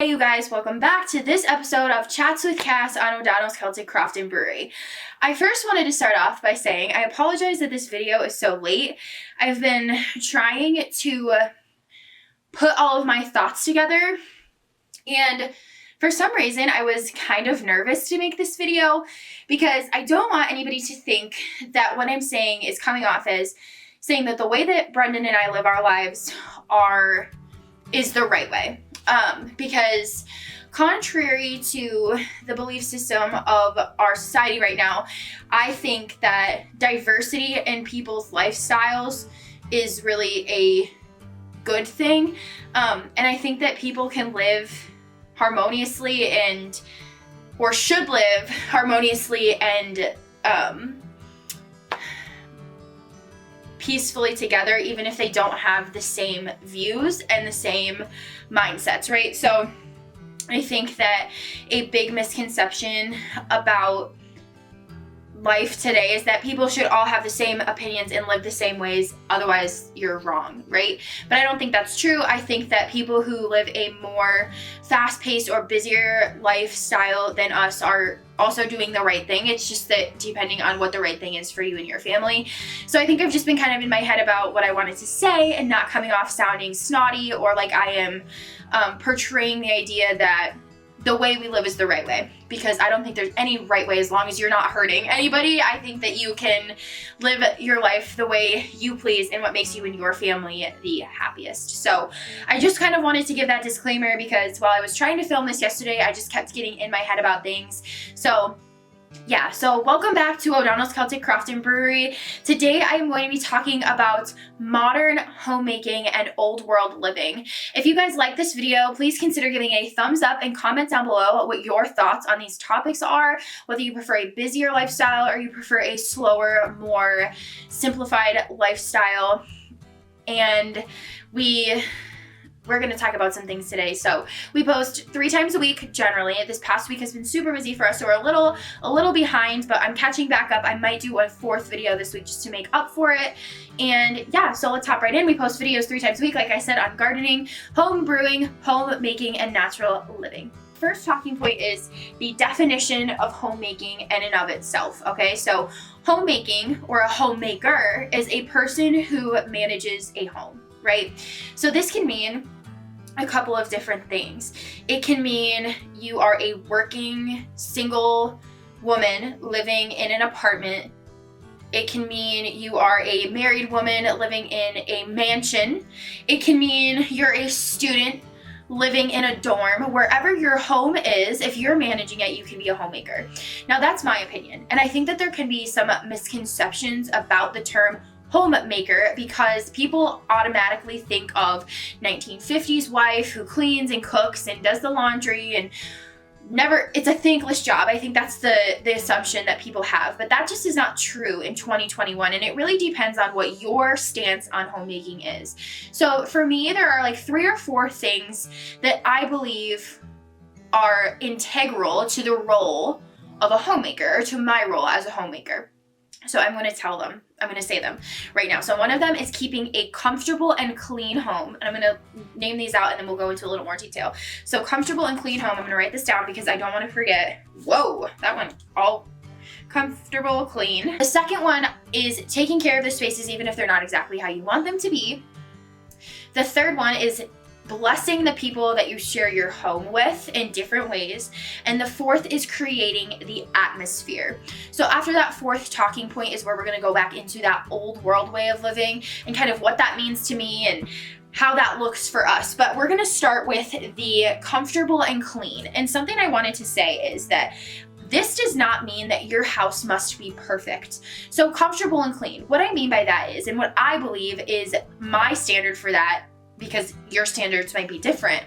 Hey you guys, welcome back to this episode of Chats with Cass on O'Donnell's Celtic Craft and Brewery. I first wanted to start off by saying I apologize that this video is so late. I've been trying to put all of my thoughts together, and for some reason I was kind of nervous to make this video because I don't want anybody to think that what I'm saying is coming off as saying that the way that Brendan and I live our lives is the right way. Because contrary to the belief system of our society right now, I think that diversity in people's lifestyles is really a good thing. And I think that people can live harmoniously or should live harmoniously and peacefully together, even if they don't have the same views and the same mindsets, right? So I think that a big misconception about life today is that people should all have the same opinions and live the same ways, otherwise you're wrong, right? But I don't think that's true. I think that people who live a more fast-paced or busier lifestyle than us are also doing the right thing. It's just that depending on what the right thing is for you and your family. So I think I've just been kind of in my head about what I wanted to say and not coming off sounding snotty or like I am portraying the idea that the way we live is the right way, because I don't think there's any right way as long as you're not hurting anybody. I think that you can live your life the way you please and what makes you and your family the happiest. So I just kind of wanted to give that disclaimer because while I was trying to film this yesterday, I just kept getting in my head about things. So yeah, so welcome back to O'Donnell's Celtic Craft and Brewery. Today I am going to be talking about modern homemaking and old world living. If you guys like this video, please consider giving a thumbs up and comment down below what your thoughts on these topics are, whether you prefer a busier lifestyle or you prefer a slower, more simplified lifestyle. And we're going to talk about some things today. So we post 3 times a week generally. This past week has been super busy for us, so we're a little behind, but I'm catching back up. I might do a 4th video this week just to make up for it. And yeah, so let's hop right in. We post videos 3 times a week, like I said, on gardening, home brewing, homemaking, and natural living. First talking point is the definition of homemaking in and of itself, okay? So homemaking, or a homemaker, is a person who manages a home, right? So this can mean a couple of different things. It can mean you are a working single woman living in an apartment. It can mean you are a married woman living in a mansion. It can mean you're a student living in a dorm. Wherever your home is, if you're managing it, you can be a homemaker. Now that's my opinion. And I think that there can be some misconceptions about the term homemaker because people automatically think of 1950s wife who cleans and cooks and does the laundry and it's a thankless job. I think that's the assumption that people have, but that just is not true in 2021, and it really depends on what your stance on homemaking is. So for me, there are like 3 or 4 things that I believe are integral to the role of a homemaker, or to my role as a homemaker. So I'm going to say them right now. So one of them is keeping a comfortable and clean home. And I'm going to name these out and then we'll go into a little more detail. So comfortable and clean home. I'm going to write this down because I don't want to forget. Whoa, that one all comfortable, clean. The second one is taking care of the spaces even if they're not exactly how you want them to be. The third one is blessing the people that you share your home with in different ways. And the 4th is creating the atmosphere. So after that 4th talking point is where we're going to go back into that old world way of living and kind of what that means to me and how that looks for us. But we're going to start with the comfortable and clean. And something I wanted to say is that this does not mean that your house must be perfect. So comfortable and clean. What I mean by that is, and what I believe is my standard for that, because your standards might be different,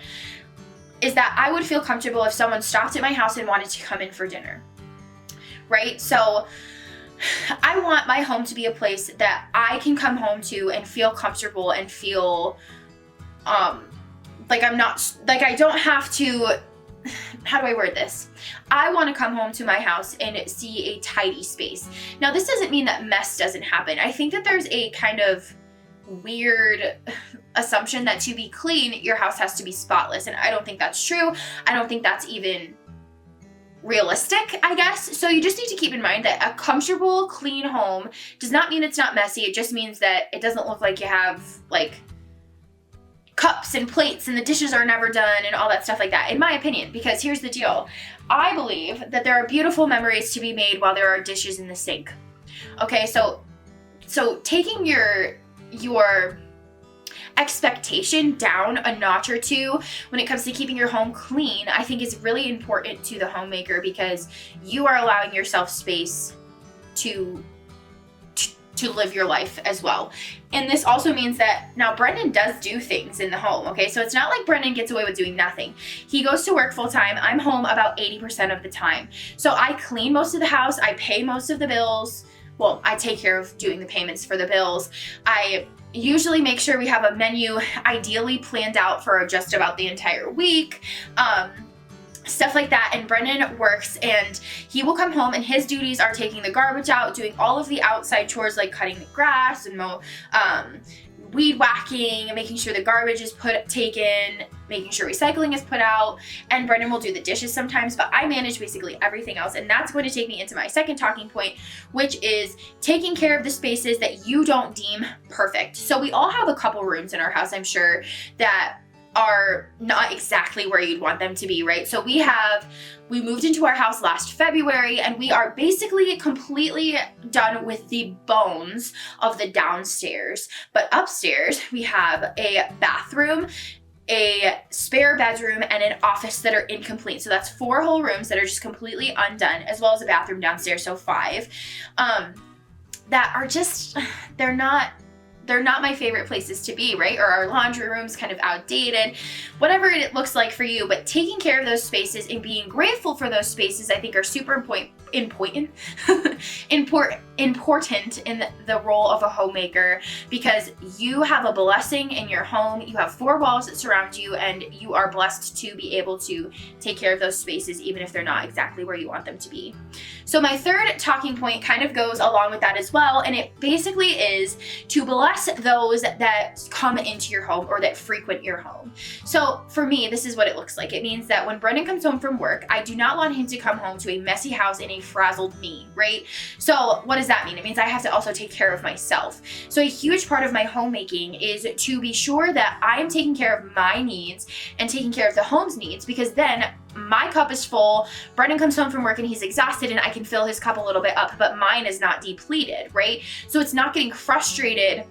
is that I would feel comfortable if someone stopped at my house and wanted to come in for dinner, right? So I want my home to be a place that I can come home to and feel comfortable and feel like I don't have to, how do I word this? I want to come home to my house and see a tidy space. Now, this doesn't mean that mess doesn't happen. I think that there's a kind of weird assumption that to be clean, your house has to be spotless. And I don't think that's true. I don't think that's even realistic, I guess. So you just need to keep in mind that a comfortable, clean home does not mean it's not messy. It just means that it doesn't look like you have like cups and plates and the dishes are never done and all that stuff like that, in my opinion. Because here's the deal. I believe that there are beautiful memories to be made while there are dishes in the sink. Okay, so taking your expectation down a notch or two when it comes to keeping your home clean, I think is really important to the homemaker, because you are allowing yourself space to live your life as well. And this also means that now Brendan does do things in the home, okay? So it's not like Brendan gets away with doing nothing. He goes to work full time. I'm home about 80% of the time. So I clean most of the house. I pay most of the bills. Well, I take care of doing the payments for the bills. I usually make sure we have a menu ideally planned out for just about the entire week. Stuff like that. And Brendan works, and he will come home and his duties are taking the garbage out, doing all of the outside chores like cutting the grass and weed whacking, making sure the garbage is taken, making sure recycling is put out, and Brendan will do the dishes sometimes, but I manage basically everything else. And that's going to take me into my second talking point, which is taking care of the spaces that you don't deem perfect. So we all have a couple rooms in our house, I'm sure, that are not exactly where you'd want them to be, right? So we moved into our house last February, and we are basically completely done with the bones of the downstairs. But upstairs, we have a bathroom, a spare bedroom, and an office that are incomplete. So that's 4 whole rooms that are just completely undone, as well as a bathroom downstairs, so 5. That are just, they're not my favorite places to be, right? Or our laundry room's kind of outdated, whatever it looks like for you. But taking care of those spaces and being grateful for those spaces, I think, are super important in the role of a homemaker, because you have a blessing in your home. You have 4 walls that surround you, and you are blessed to be able to take care of those spaces, even if they're not exactly where you want them to be. So my third talking point kind of goes along with that as well, and it basically is to bless those that come into your home or that frequent your home. So for me, this is what it looks like. It means that when Brendan comes home from work, I do not want him to come home to a messy house and a frazzled me, right? So what does that mean? It means I have to also take care of myself. So a huge part of my homemaking is to be sure that I am taking care of my needs and taking care of the home's needs, because then my cup is full. Brendan comes home from work and he's exhausted, and I can fill his cup a little bit up, but mine is not depleted, right? So it's not getting frustrated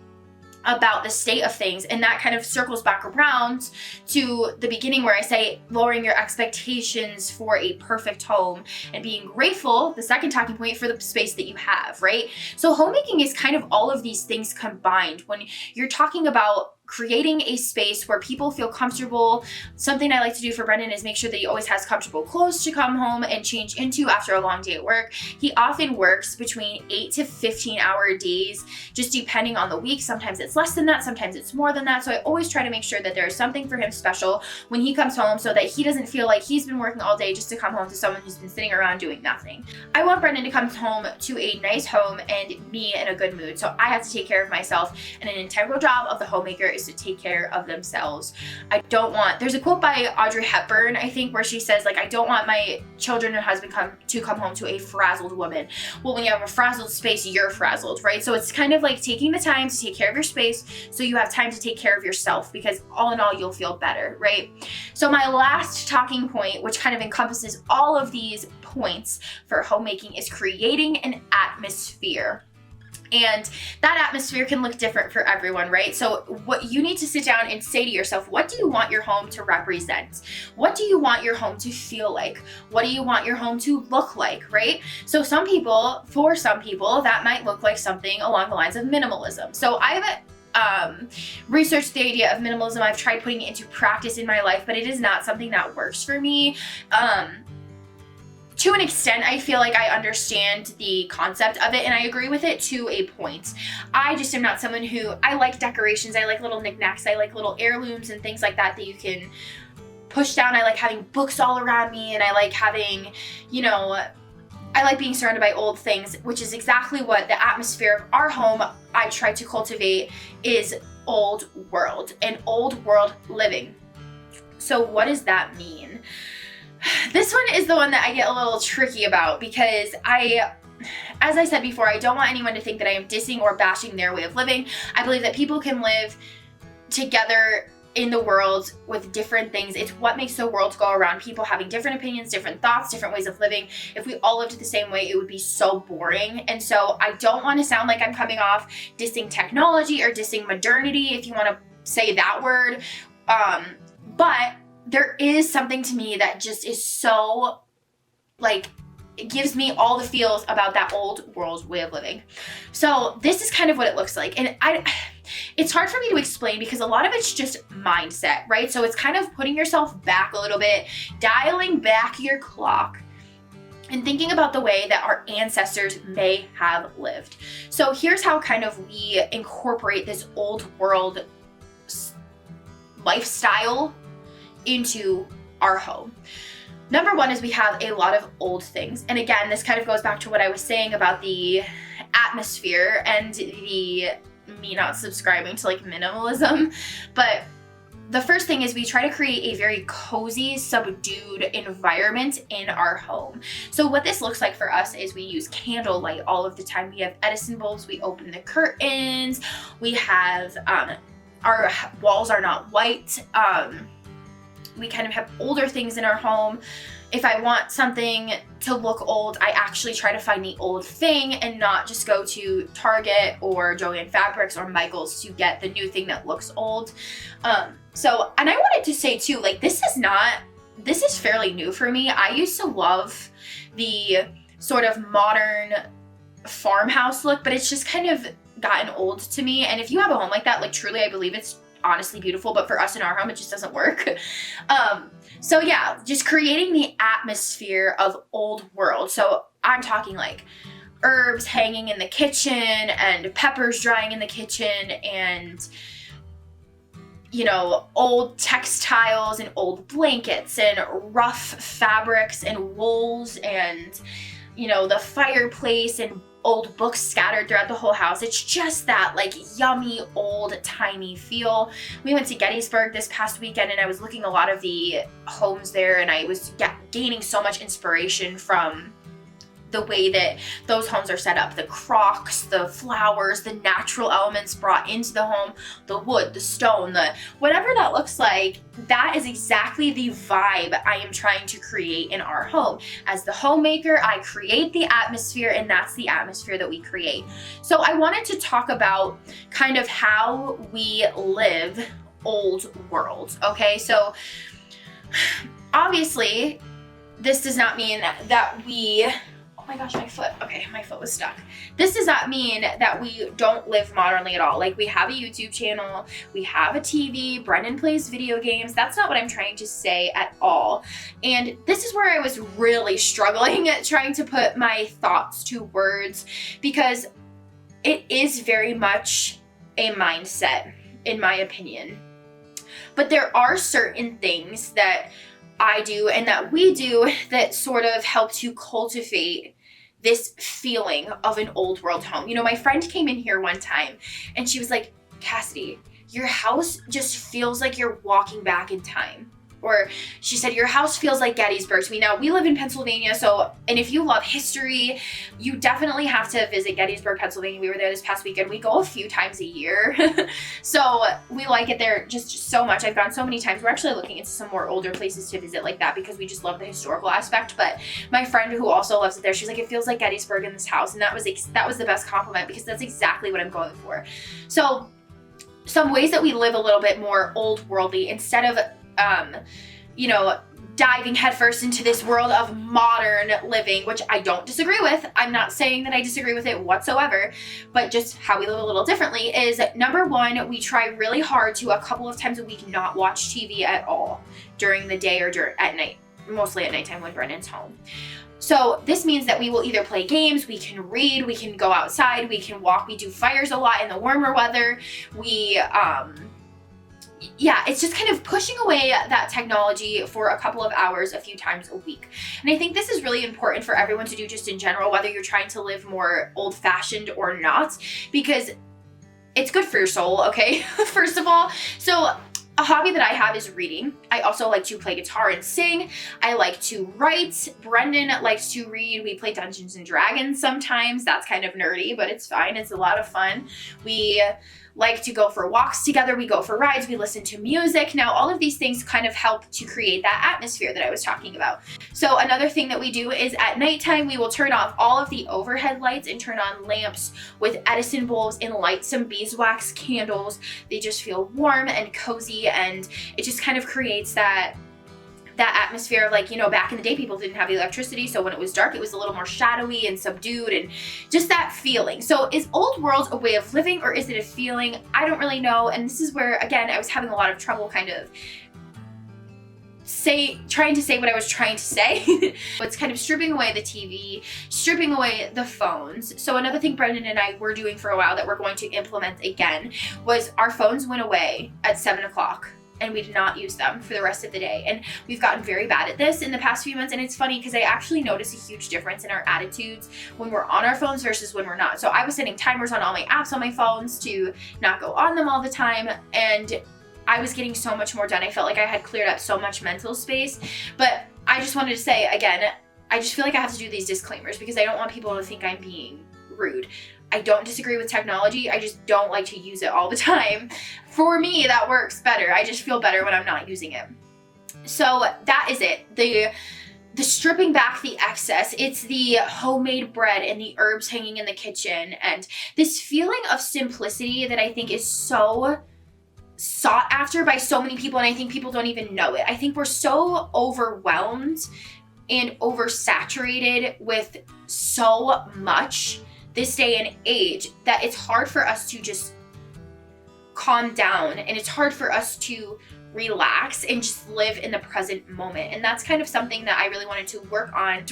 about the state of things. And that kind of circles back around to the beginning where I say lowering your expectations for a perfect home and being grateful, the second talking point, for the space that you have, right? So homemaking is kind of all of these things combined. When you're talking about creating a space where people feel comfortable, something I like to do for Brendan is make sure that he always has comfortable clothes to come home and change into after a long day at work. He often works between 8 to 15-hour days, just depending on the week. Sometimes it's less than that, sometimes it's more than that. So I always try to make sure that there's something for him special when he comes home, so that he doesn't feel like he's been working all day just to come home to someone who's been sitting around doing nothing. I want Brendan to come home to a nice home and me in a good mood. So I have to take care of myself, and an integral job of the homemaker is to take care of themselves. There's a quote by Audrey Hepburn, I think, where she says, like, I don't want my children and husband to come home to a frazzled woman. Well, when you have a frazzled space, you're frazzled, right? So it's kind of like taking the time to take care of your space so you have time to take care of yourself, because all in all, you'll feel better, right? So my last talking point, which kind of encompasses all of these points for homemaking, is creating an atmosphere. And that atmosphere can look different for everyone, right? So what you need to sit down and say to yourself, what do you want your home to represent? What do you want your home to feel like? What do you want your home to look like, right? So for some people, that might look like something along the lines of minimalism. So I've researched the idea of minimalism. I've tried putting it into practice in my life, but it is not something that works for me. To an extent, I feel like I understand the concept of it and I agree with it to a point. I just am not someone I like decorations. I like little knickknacks. I like little heirlooms and things like that you can push down. I like having books all around me, and I like having, I like being surrounded by old things, which is exactly what the atmosphere of our home I try to cultivate is old world and old world living. So what does that mean? This one is the one that I get a little tricky about because as I said before, I don't want anyone to think that I am dissing or bashing their way of living. I believe that people can live together in the world with different things. It's what makes the world go around. People having different opinions, different thoughts, different ways of living. If we all lived the same way, it would be so boring. And so I don't want to sound like I'm coming off dissing technology or dissing modernity, if you want to say that word. But there is something to me that just is so, like, it gives me all the feels about that old world way of living. So this is kind of what it looks like. And it's hard for me to explain because a lot of it's just mindset, right? So it's kind of putting yourself back a little bit, dialing back your clock, and thinking about the way that our ancestors may have lived. So here's how kind of we incorporate this old world lifestyle into our home. Number one is we have a lot of old things. And again, this kind of goes back to what I was saying about the atmosphere and me not subscribing to like minimalism. But the first thing is we try to create a very cozy, subdued environment in our home. So what this looks like for us is we use candlelight all of the time. We have Edison bulbs, we open the curtains, we have, our walls are not white. We kind of have older things in our home. If I want something to look old, I actually try to find the old thing and not just go to Target or Joann Fabrics or Michael's to get the new thing that looks old. And I wanted to say too, like, this is fairly new for me. I used to love the sort of modern farmhouse look, but it's just kind of gotten old to me. And if you have a home like that, like, truly, I believe it's honestly beautiful, but for us in our home, it just doesn't work. So yeah, just creating the atmosphere of old world. So I'm talking like herbs hanging in the kitchen and peppers drying in the kitchen and, you know, old textiles and old blankets and rough fabrics and wools and, you know, the fireplace and old books scattered throughout the whole house. It's just that like yummy, old, timey feel. We went to Gettysburg this past weekend and I was looking a lot of the homes there and I was gaining so much inspiration from the way that those homes are set up. The crocks, the flowers, the natural elements brought into the home, the wood, the stone, the whatever that looks like, that is exactly the vibe I am trying to create in our home. As the homemaker, I create the atmosphere and that's the atmosphere that we create. So I wanted to talk about kind of how we live old world, okay? So obviously, this does not mean that we, oh my gosh, my foot. Okay, my foot was stuck. This does not mean that we don't live modernly at all. Like, we have a YouTube channel, we have a TV, Brendan plays video games. That's not what I'm trying to say at all. And this is where I was really struggling at trying to put my thoughts to words because it is very much a mindset, in my opinion. But there are certain things that I do and that we do that sort of help to cultivate this feeling of an old world home. You know, my friend came in here one time and she was like, Cassidy, your house just feels like you're walking back in time. Or she said, your house feels like Gettysburg to me. Now, we live in Pennsylvania, so, and if you love history, you definitely have to visit Gettysburg, Pennsylvania. We were there this past weekend. We go a few times a year. So we like it there just so much. I've gone so many times. We're actually looking into some more older places to visit like that because we just love the historical aspect. But my friend who also loves it there, she's like, it feels like Gettysburg in this house. And that was the best compliment because that's exactly what I'm going for. So some ways that we live a little bit more old worldly instead of you know, diving headfirst into this world of modern living, which I don't disagree with. I'm not saying that I disagree with it whatsoever, but just how we live a little differently is, number one, we try really hard to a couple of times a week not watch TV at all during the day or at night, mostly at nighttime when Brennan's home. So this means that we will either play games, we can read, we can go outside, we can walk, we do fires a lot in the warmer weather, we yeah, it's just kind of pushing away that technology for a couple of hours a few times a week. And I think this is really important for everyone to do just in general, whether you're trying to live more old-fashioned or not, because it's good for your soul, okay? First of all. So a hobby that I have is reading. I also like to play guitar and sing. I like to write. Brendan likes to read. We play Dungeons and Dragons sometimes. That's kind of nerdy, but it's fine. It's a lot of fun. We like to go for walks together. We go for rides. We listen to music. Now, all of these things kind of help to create that atmosphere that I was talking about. So another thing that we do is at nighttime, we will turn off all of the overhead lights and turn on lamps with Edison bulbs and light some beeswax candles. They just feel warm and cozy, and it just kind of creates that atmosphere of, like, you know, back in the day, people didn't have the electricity, so when it was dark, it was a little more shadowy and subdued, and just that feeling. So is old world a way of living, or is it a feeling? I don't really know. And this is where, again, I was having a lot of trouble kind of trying to say what I was trying to say. It's kind of stripping away the TV, stripping away the phones. So another thing Brendan and I were doing for a while that we're going to implement again was our phones went away at 7 o'clock. And we did not use them for the rest of the day. And we've gotten very bad at this in the past few months. And it's funny because I actually notice a huge difference in our attitudes when we're on our phones versus when we're not. So I was setting timers on all my apps on my phones to not go on them all the time. And I was getting so much more done. I felt like I had cleared up so much mental space. But I just wanted to say, again, I just feel like I have to do these disclaimers because I don't want people to think I'm being rude. I don't disagree with technology. I just don't like to use it all the time. For me, that works better. I just feel better when I'm not using it. So that is it. The stripping back the excess. It's the homemade bread and the herbs hanging in the kitchen, and this feeling of simplicity that I think is so sought after by so many people, and I think people don't even know it. I think we're so overwhelmed and oversaturated with so much this day and age that it's hard for us to just calm down, and it's hard for us to relax and just live in the present moment. And that's kind of something that I really wanted to work on.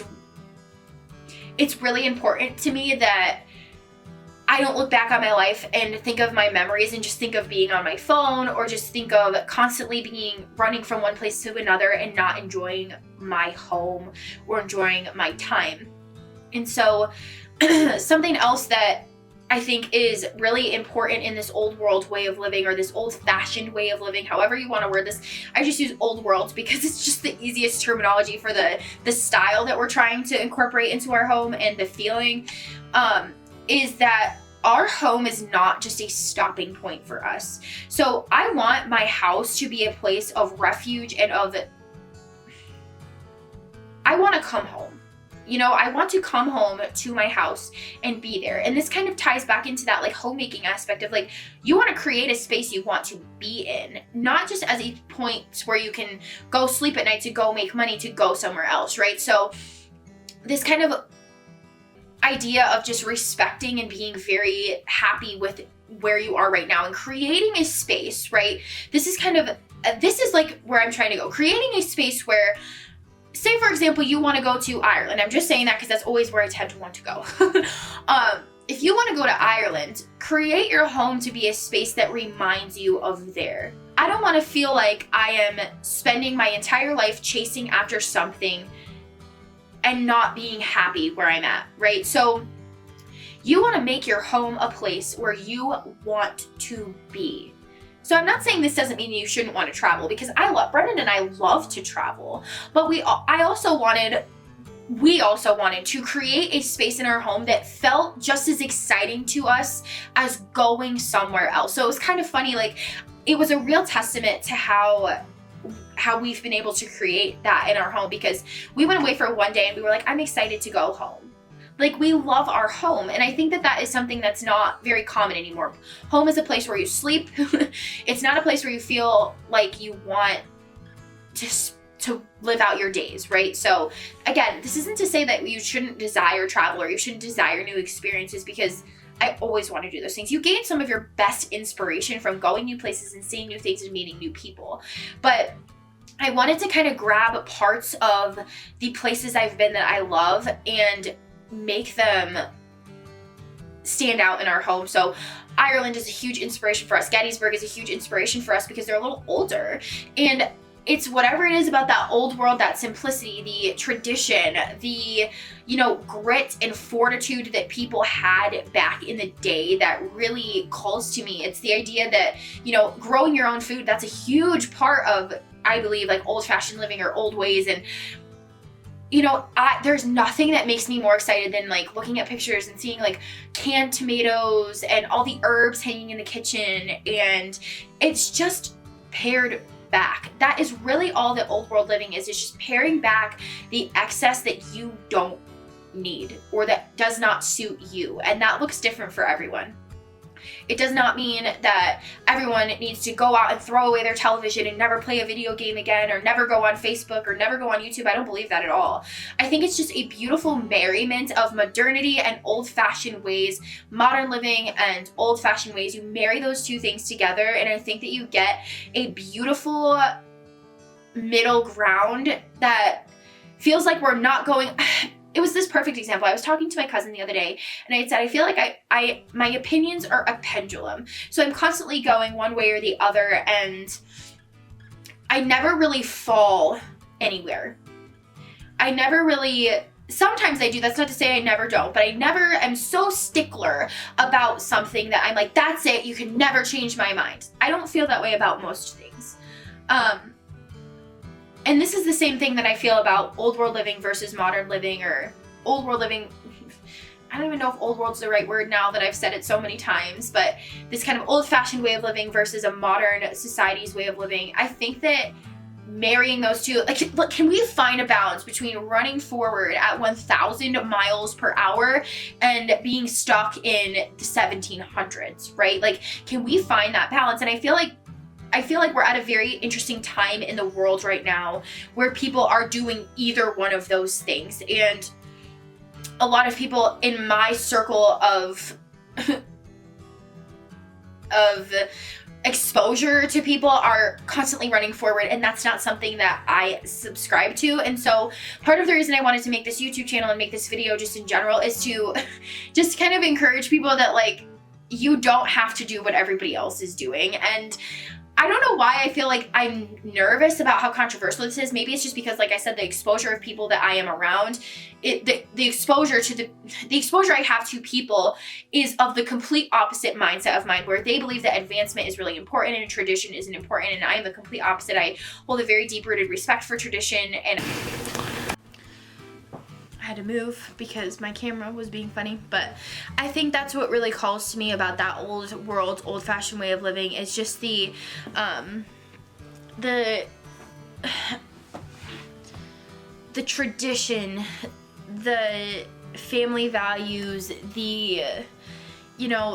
It's really important to me that I don't look back on my life and think of my memories and just think of being on my phone, or just think of constantly running from one place to another and not enjoying my home or enjoying my time. And so something else that I think is really important in this old world way of living, or this old fashioned way of living, however you want to word this. I just use old world because it's just the easiest terminology for the style that we're trying to incorporate into our home and the feeling, is that our home is not just a stopping point for us. So I want my house to be a place of refuge and I want to come home. You know, I want to come home to my house and be there. And this kind of ties back into that like homemaking aspect of like, you want to create a space you want to be in, not just as a point where you can go sleep at night to go make money to go somewhere else, right? So this kind of idea of just respecting and being very happy with where you are right now and creating a space, right? This is like where I'm trying to go. Creating a space where, say for example, you want to go to Ireland. I'm just saying that because that's always where I tend to want to go. If you want to go to Ireland, create your home to be a space that reminds you of there. I don't want to feel like I am spending my entire life chasing after something and not being happy where I'm at, right? So you want to make your home a place where you want to be. So I'm not saying this doesn't mean you shouldn't want to travel, because Brendan and I love to travel, but we also wanted to create a space in our home that felt just as exciting to us as going somewhere else. So it was kind of funny, like it was a real testament to how we've been able to create that in our home, because we went away for one day and we were like, I'm excited to go home. Like, we love our home. And I think that is something that's not very common anymore. Home is a place where you sleep. It's not a place where you feel like you want to live out your days, right? So again, this isn't to say that you shouldn't desire travel or you shouldn't desire new experiences, because I always want to do those things. You gain some of your best inspiration from going new places and seeing new things and meeting new people. But I wanted to kind of grab parts of the places I've been that I love and make them stand out in our home. So Ireland is a huge inspiration for us. Gettysburg is a huge inspiration for us because they're a little older, and it's whatever it is about that old world, that simplicity, the tradition, the, you know, grit and fortitude that people had back in the day that really calls to me. It's the idea that, you know, growing your own food, that's a huge part of, I believe, like old-fashioned living or old ways. And you know, there's nothing that makes me more excited than like looking at pictures and seeing like canned tomatoes and all the herbs hanging in the kitchen, and it's just pared back. That is really all that old world living is. It's just paring back the excess that you don't need or that does not suit you, and that looks different for everyone. It does not mean that everyone needs to go out and throw away their television and never play a video game again, or never go on Facebook, or never go on YouTube. I don't believe that at all. I think it's just a beautiful merriment of modernity and old-fashioned ways, modern living and old-fashioned ways. You marry those two things together, and I think that you get a beautiful middle ground that feels like we're not going... It was this perfect example. I was talking to my cousin the other day, and I had said, I feel like my opinions are a pendulum. So I'm constantly going one way or the other, and I never really fall anywhere. I never really, sometimes I do. That's not to say I never don't, but I never am so stickler about something that I'm like, that's it. You can never change my mind. I don't feel that way about most things. And this is the same thing that I feel about old world living versus modern living, or old world living. I don't even know if old world's the right word now that I've said it so many times, but this kind of old fashioned way of living versus a modern society's way of living. I think that marrying those two, like, look, can we find a balance between running forward at 1,000 miles per hour and being stuck in the 1700s, right? Like, can we find that balance? And I feel like we're at a very interesting time in the world right now where people are doing either one of those things. And a lot of people in my circle of exposure to people are constantly running forward, and that's not something that I subscribe to. And so part of the reason I wanted to make this YouTube channel and make this video just in general is to just kind of encourage people that, like, you don't have to do what everybody else is doing. And I don't know why I feel like I'm nervous about how controversial this is. Maybe it's just because, like I said, the exposure of people that I am around, the exposure I have to people is of the complete opposite mindset of mine, where they believe that advancement is really important and tradition isn't important, and I am the complete opposite. I hold a very deep-rooted respect for tradition, and I had to move because my camera was being funny. But I think that's what really calls to me about that old world, old-fashioned way of living, is just the tradition, the family values,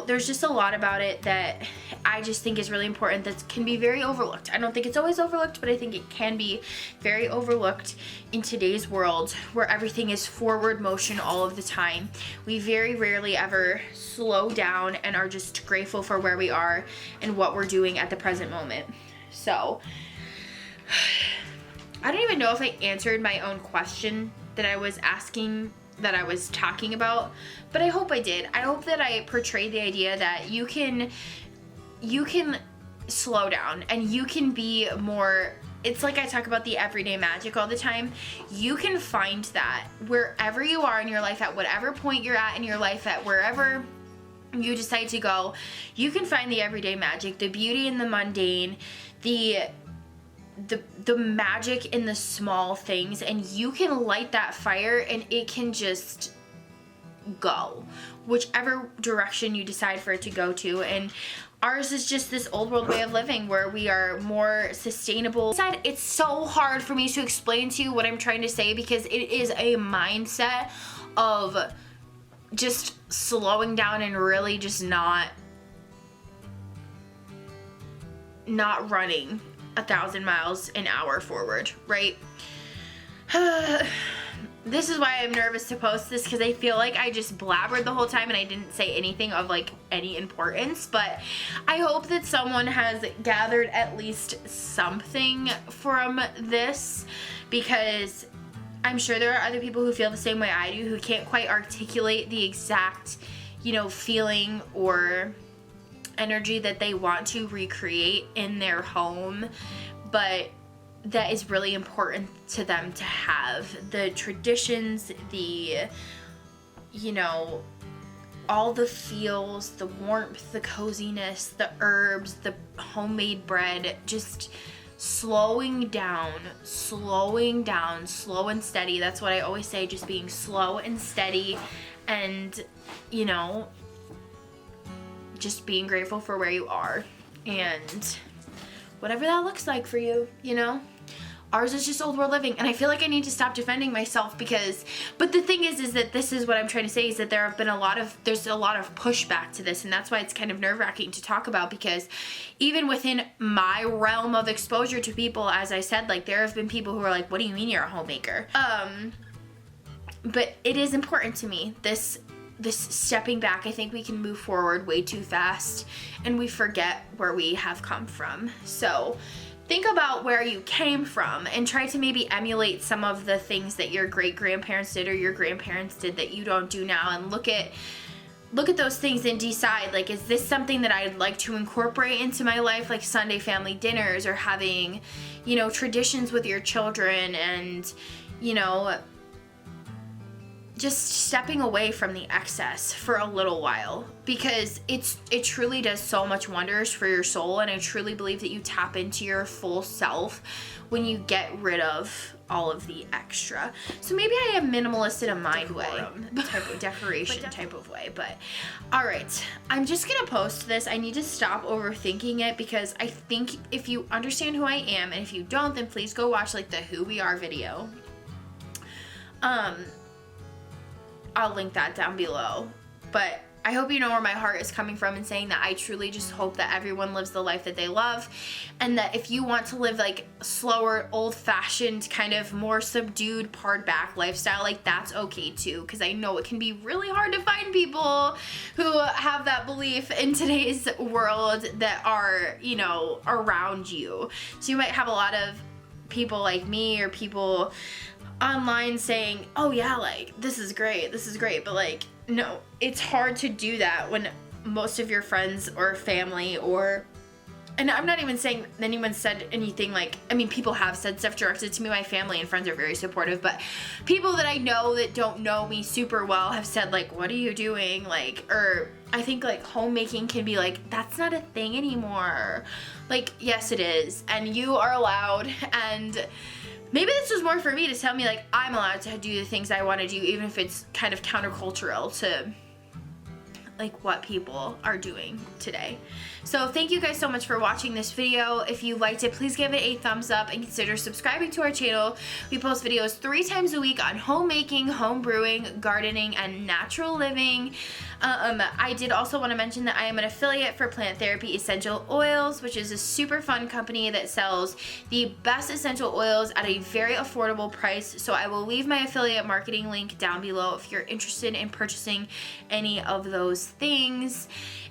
there's just a lot about it that I just think is really important that can be very overlooked. I don't think it's always overlooked, but I think it can be very overlooked in today's world where everything is forward motion all of the time. We very rarely ever slow down and are just grateful for where we are and what we're doing at the present moment. So I don't even know if I answered my own question that I was asking, that I was talking about, but I hope I did. I hope that I portrayed the idea that you can slow down and you can be more, it's like I talk about the everyday magic all the time. You can find that wherever you are in your life, at whatever point you're at in your life, at wherever you decide to go, you can find the everyday magic, the beauty in the mundane, the magic in the small things, and you can light that fire and it can just go whichever direction you decide for it to go to. And ours is just this old world way of living where we are more sustainable. It's so hard for me to explain to you what I'm trying to say, because it is a mindset of just slowing down and really just not running 1,000 miles an hour forward, right? This is why I'm nervous to post this, because I feel like I just blabbered the whole time and I didn't say anything of like any importance. But I hope that someone has gathered at least something from this, because I'm sure there are other people who feel the same way I do, who can't quite articulate the exact feeling or energy that they want to recreate in their home, but that is really important to them to have. The traditions, all the feels, the warmth, the coziness, the herbs, the homemade bread, just slowing down, slow and steady. That's what I always say, just being slow and steady, and just being grateful for where you are and whatever that looks like for you. Ours is just old world living, and I feel like I need to stop defending myself but the thing is that this is what I'm trying to say, is that there's a lot of pushback to this, and that's why it's kind of nerve-wracking to talk about, because even within my realm of exposure to people, as I said, like, there have been people who are like, what do you mean you're a homemaker? But it is important to me, this stepping back. I think we can move forward way too fast, and we forget where we have come from. So think about where you came from and try to maybe emulate some of the things that your great-grandparents did or your grandparents did that you don't do now, and look at those things and decide, like, is this something that I'd like to incorporate into my life, like Sunday family dinners, or having, traditions with your children, and, just stepping away from the excess for a little while, because it truly does so much wonders for your soul, and I truly believe that you tap into your full self when you get rid of all of the extra. So maybe I am minimalist in a mind way, type of decoration type of way, but all right, I'm just gonna post this. I need to stop overthinking it, because I think if you understand who I am, and if you don't, then please go watch like the Who We Are video. I'll link that down below, but I hope you know where my heart is coming from in saying that I truly just hope that everyone lives the life that they love, and that if you want to live like slower, old-fashioned, kind of more subdued, pared back lifestyle, like, that's okay too, because I know it can be really hard to find people who have that belief in today's world that are, around you. So you might have a lot of people like me, or people online saying, oh yeah, like, this is great, but like, no, it's hard to do that when most of your friends or family, and I'm not even saying anyone said anything, like, I mean, people have said stuff directed to me. My family and friends are very supportive, but people that I know that don't know me super well have said, like, what are you doing? Like, or I think like homemaking can be like, that's not a thing anymore. Like, yes it is, and you are allowed, and maybe this was more for me to tell me, like, I'm allowed to do the things I want to do, even if it's kind of countercultural to like what people are doing today. So thank you guys so much for watching this video. If you liked it, please give it a thumbs up and consider subscribing to our channel. We post videos 3 times a week on homemaking, home brewing, gardening, and natural living. I did also want to mention that I am an affiliate for Plant Therapy Essential Oils, which is a super fun company that sells the best essential oils at a very affordable price. So I will leave my affiliate marketing link down below if you're interested in purchasing any of those things.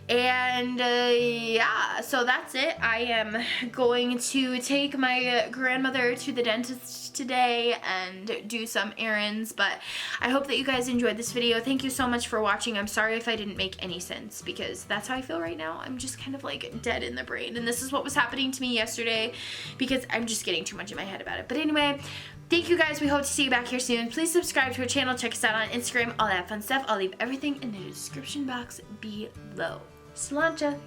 And yeah, so that's it. I am going to take my grandmother to the dentist today and do some errands, but I hope that you guys enjoyed this video. Thank you so much for watching. I'm sorry if I didn't make any sense, because that's how I feel right now. I'm just kind of like dead in the brain, and this is what was happening to me yesterday because I'm just getting too much in my head about it. But anyway, thank you guys. We hope to see you back here soon. Please subscribe to our channel. Check us out on Instagram, all that fun stuff. I'll leave everything in the description box below. Sláinte!